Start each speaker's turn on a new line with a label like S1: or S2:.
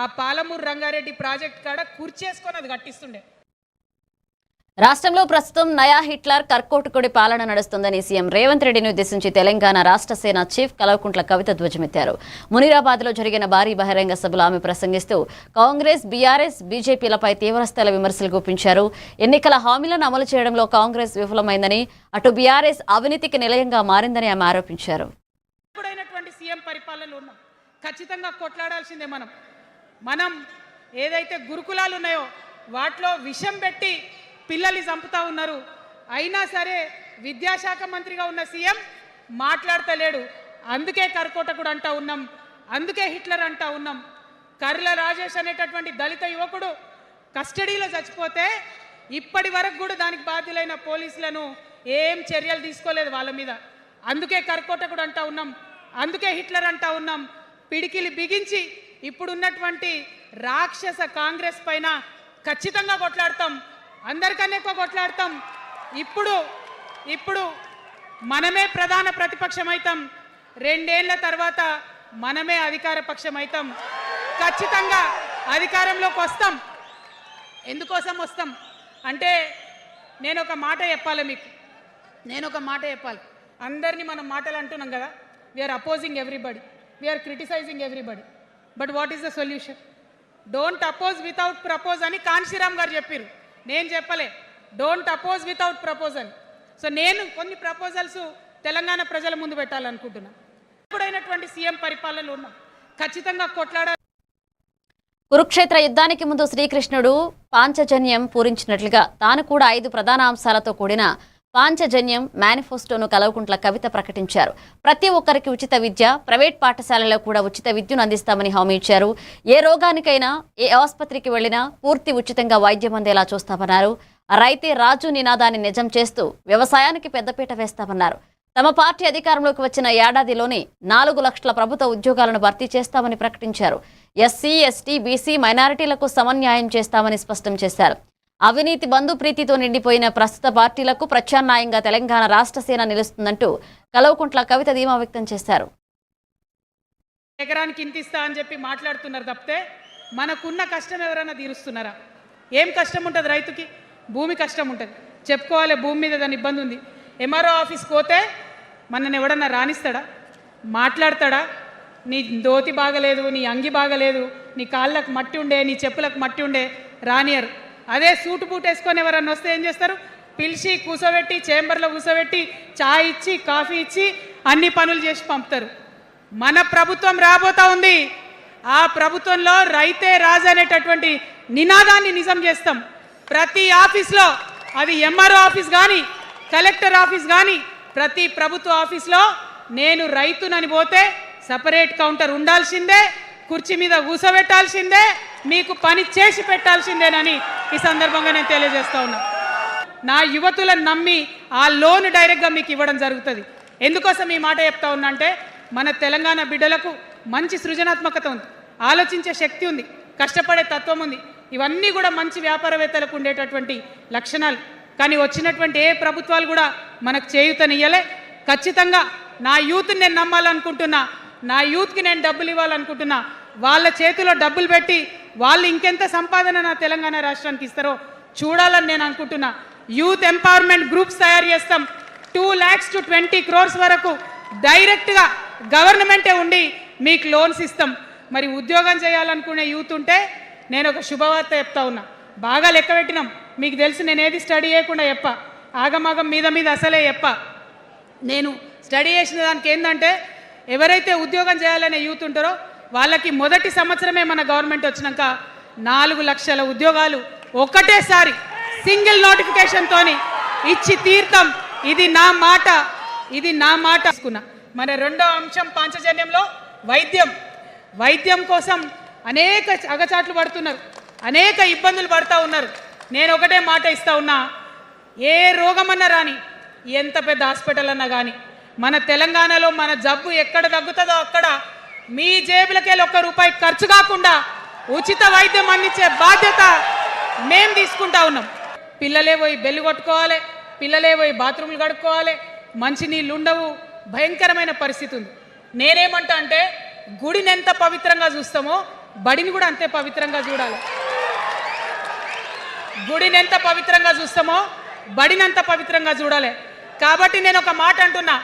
S1: ఆ పాలమూరు రంగారెడ్డి ప్రాజెక్ట్ కాడ కుర్చేసుకొని అది కట్టిస్తుండే.
S2: రాష్ట్రంలో ప్రస్తుతం నయా హిట్లర్ కర్కోటకుడి పాలన నడుస్తుందని సీఎం రేవంత్ రెడ్డిని ఉద్దేశించి తెలంగాణ రాష్ట్ర సేన చీఫ్ కల్వకుంట్ల కవిత ధ్వజమెత్తారు. మునీరాబాద్లో జరిగిన భారీ బహిరంగ సభలో ఆమె ప్రసంగిస్తూ కాంగ్రెస్, బీఆర్ఎస్, బీజేపీలపై తీవ్రస్థాయి విమర్శలు గుప్పించారు. ఎన్నికల హామీలను అమలు చేయడంలో కాంగ్రెస్ విఫలమైందని, అటు బీఆర్ఎస్ అవినీతికి నిలయంగా మారిందని ఆమె ఆరోపించారు.
S1: సీఎం పరిపాలనలో ఉన్నాం, ఖచ్చితంగా కొట్లాడాల్సిందే. మనం ఏదైతే గురుకులాలు ఉన్నాయో వాటిలో విషం పెట్టి పిల్లల్ని చంపుతా ఉన్నారు. అయినా సరే విద్యాశాఖ మంత్రిగా ఉన్న సీఎం మాట్లాడతలేడు. అందుకే కర్కోటకుడు అంటా ఉన్నాం, అందుకే హిట్లర్ అంటా ఉన్నాం. కర్ల రాజేష్ అనేటటువంటి దళిత యువకుడు కస్టడీలో చచ్చిపోతే ఇప్పటి వరకు కూడా దానికి బాధ్యులైన పోలీసులను ఏం చర్యలు తీసుకోలేదు వాళ్ళ మీద. అందుకే కర్కోటకుడు అంటా ఉన్నాం, అందుకే హిట్లర్ అంటా ఉన్నాం. పిడికిలి బిగించి ఇప్పుడున్నటువంటి రాక్షస కాంగ్రెస్ పైన ఖచ్చితంగా కొట్లాడతాం, అందరికన్నా ఎక్కువ కొట్లాడతాం. ఇప్పుడు మనమే ప్రధాన ప్రతిపక్షం అవుతాం, 2 ఏళ్ల తర్వాత మనమే అధికార పక్షం అవుతాం. ఖచ్చితంగా అధికారంలోకి వస్తాం. ఎందుకోసం వస్తాం అంటే నేను ఒక మాట చెప్పాలి. అందరినీ మనం మాటలు అంటున్నాం కదా, we are opposing everybody, we are criticising everybody, but what is the solution? Don't oppose without propose అని కాన్షీరామ్ గారు చెప్పారు, నేను చెప్పలే. Don't oppose without proposal. So నేను కొన్ని ప్రపోజల్స్ తెలంగాణ ప్రజల ముందు పెట్టాలనుకుంటున్నా. ఇప్పుడైనటువంటి సీఎం పరిపాలనలో ఉన్నాం, ఖచ్చితంగా కొట్లాడాలి.
S2: కురుక్షేత్ర యుద్ధానికి ముందు శ్రీకృష్ణుడు పాంచజన్యం పూరించినట్లుగా తాను కూడా 5 ప్రధాన అంశాలతో కూడిన పాంచజన్యం మేనిఫెస్టోను కల్వకుంట్ల కవిత ప్రకటించారు. ప్రతి ఒక్కరికి ఉచిత విద్య, ప్రైవేట్ పాఠశాలలో కూడా ఉచిత విద్యను అందిస్తామని హామీ ఇచ్చారు. ఏ రోగానికైనా, ఏ ఆసుపత్రికి వెళ్లినా పూర్తి ఉచితంగా వైద్యం అందేలా చూస్తామన్నారు. రైతే రాజు నినాదాన్ని నిజం చేస్తూ వ్యవసాయానికి పెద్దపీట వేస్తామన్నారు. తమ పార్టీ అధికారంలోకి వచ్చిన ఏడాదిలోనే 4 లక్షల ప్రభుత్వ ఉద్యోగాలను భర్తీ చేస్తామని ప్రకటించారు. ఎస్సీ, ఎస్టీ, బీసీ, మైనారిటీలకు సమన్యాయం చేస్తామని స్పష్టం చేశారు. అవినీతి బంధు ప్రీతితో నిండిపోయిన ప్రస్తుత పార్టీలకు ప్రత్యామ్నాయంగా తెలంగాణ రాష్ట్ర సేన నిలుస్తుందంటూ కల్వకుంట్ల కవిత ధీమా వ్యక్తం చేశారు.
S1: ఎకరానికి ఇంత ఇస్తా అని చెప్పి మాట్లాడుతున్నారు తప్పితే మనకున్న కష్టం ఎవరైనా తీరుస్తున్నారా? ఏం కష్టం ఉంటుంది రైతుకి? భూమి కష్టం ఉంటుంది, చెప్పుకోవాలి. భూమి మీద దాని ఇబ్బంది ఉంది. ఎంఆర్ఓ ఆఫీస్కి పోతే మనని ఎవడన్నా రాణిస్తాడా? మాట్లాడతాడా? నీ దోతి బాగలేదు, నీ అంగి బాగలేదు, నీ కాళ్ళకు మట్టి ఉండే, నీ చెప్పులకు మట్టి ఉండే రానియరు. అదే సూటు బూట్ వేసుకొని ఎవరన్నా వస్తే ఏం చేస్తారు? పిలిచి కూర్చోబెట్టి చేంబర్లో కూర్చోబెట్టి చాయ్ ఇచ్చి, కాఫీ ఇచ్చి అన్ని పనులు చేసి పంపుతారు. మన ప్రభుత్వం రాబోతా ఉంది. ఆ ప్రభుత్వంలో రైతే రాజు అనేటటువంటి నినాదాన్ని నిజం చేస్తాం. ప్రతి ఆఫీస్లో, అది ఎంఆర్ఓ ఆఫీస్ కానీ, కలెక్టర్ ఆఫీస్ కానీ, ప్రతి ప్రభుత్వ ఆఫీస్లో నేను రైతునని పోతే సపరేట్ కౌంటర్ ఉండాల్సిందే, కుర్చీ మీద కూర్చోబెట్టాల్సిందే, మీకు పని చేసి పెట్టాల్సిందేనని ఈ సందర్భంగా నేను తెలియజేస్తా ఉన్నా. నా యువతులను నమ్మి ఆ లోన్ డైరెక్ట్గా మీకు ఇవ్వడం జరుగుతుంది. ఎందుకోసం ఈ మాట చెప్తా ఉన్నా అంటే మన తెలంగాణ బిడ్డలకు మంచి సృజనాత్మకత ఉంది, ఆలోచించే శక్తి ఉంది, కష్టపడే తత్వం ఉంది. ఇవన్నీ కూడా మంచి వ్యాపారవేత్తలకు ఉండేటటువంటి లక్షణాలు. కానీ వచ్చినటువంటి ఏ ప్రభుత్వాలు కూడా మనకు చేయూతనియ్యలే. ఖచ్చితంగా నా యూత్ని నేను నమ్మాలనుకుంటున్నా, నా యూత్కి నేను డబ్బులు ఇవ్వాలనుకుంటున్నా. వాళ్ళ చేతిలో డబ్బులు పెట్టి వాళ్ళు ఇంకెంత సంపాదన నా తెలంగాణ రాష్ట్రానికి ఇస్తారో చూడాలని నేను అనుకుంటున్నా. యూత్ ఎంపవర్మెంట్ గ్రూప్స్ తయారు చేస్తాం. 2 lakhs to 20 crores వరకు డైరెక్ట్గా గవర్నమెంటే ఉండి మీకు లోన్స్ ఇస్తాం. మరి ఉద్యోగం చేయాలనుకునే యూత్ ఉంటే నేను ఒక శుభవార్త చెప్తా ఉన్నా. బాగా లెక్క పెట్టినాం, మీకు తెలుసు. నేను ఏది స్టడీ చేయకుండా చెప్ప, ఆగమాగం మీద అసలే చెప్ప. నేను స్టడీ చేసిన దానికి ఏంటంటే ఎవరైతే ఉద్యోగం చేయాలనే యూత్ ఉంటారో వాళ్ళకి మొదటి సంవత్సరమే మన గవర్నమెంట్ వచ్చినాక 4 లక్షల ఉద్యోగాలు ఒకటేసారి సింగిల్ నోటిఫికేషన్తో ఇచ్చి తీర్థం. ఇది నా మాట తీసుకున్నా. మన రెండో అంశం పాంచజన్యంలో వైద్యం కోసం అనేక అగచాట్లు పడుతున్నారు, అనేక ఇబ్బందులు పడుతూ ఉన్నారు. నేను ఒకటే మాట ఇస్తా ఉన్నా, ఏ రోగమన్నా రాని, ఎంత పెద్ద హాస్పిటల్ అన్నా కానీ, మన తెలంగాణలో మన జబ్బు ఎక్కడ తగ్గుతుందో అక్కడ మీ జేబులకెళ్ళి ₹1 ఖర్చు కాకుండా ఉచిత వైద్యం అందించే బాధ్యత మేము తీసుకుంటా ఉన్నాం. పిల్లలే పోయి బెల్లు కొట్టుకోవాలి, పిల్లలే పోయి బాత్రూమ్లు కడుక్కోవాలి, మంచినీళ్ళు ఉండవు, భయంకరమైన పరిస్థితి ఉంది. నేనేమంటా అంటే గుడిని ఎంత పవిత్రంగా చూస్తామో బడిని కూడా అంతే పవిత్రంగా చూడాలి. గుడిని ఎంత పవిత్రంగా చూస్తామో బడిని అంత పవిత్రంగా చూడాలి. కాబట్టి నేను ఒక మాట అంటున్నా,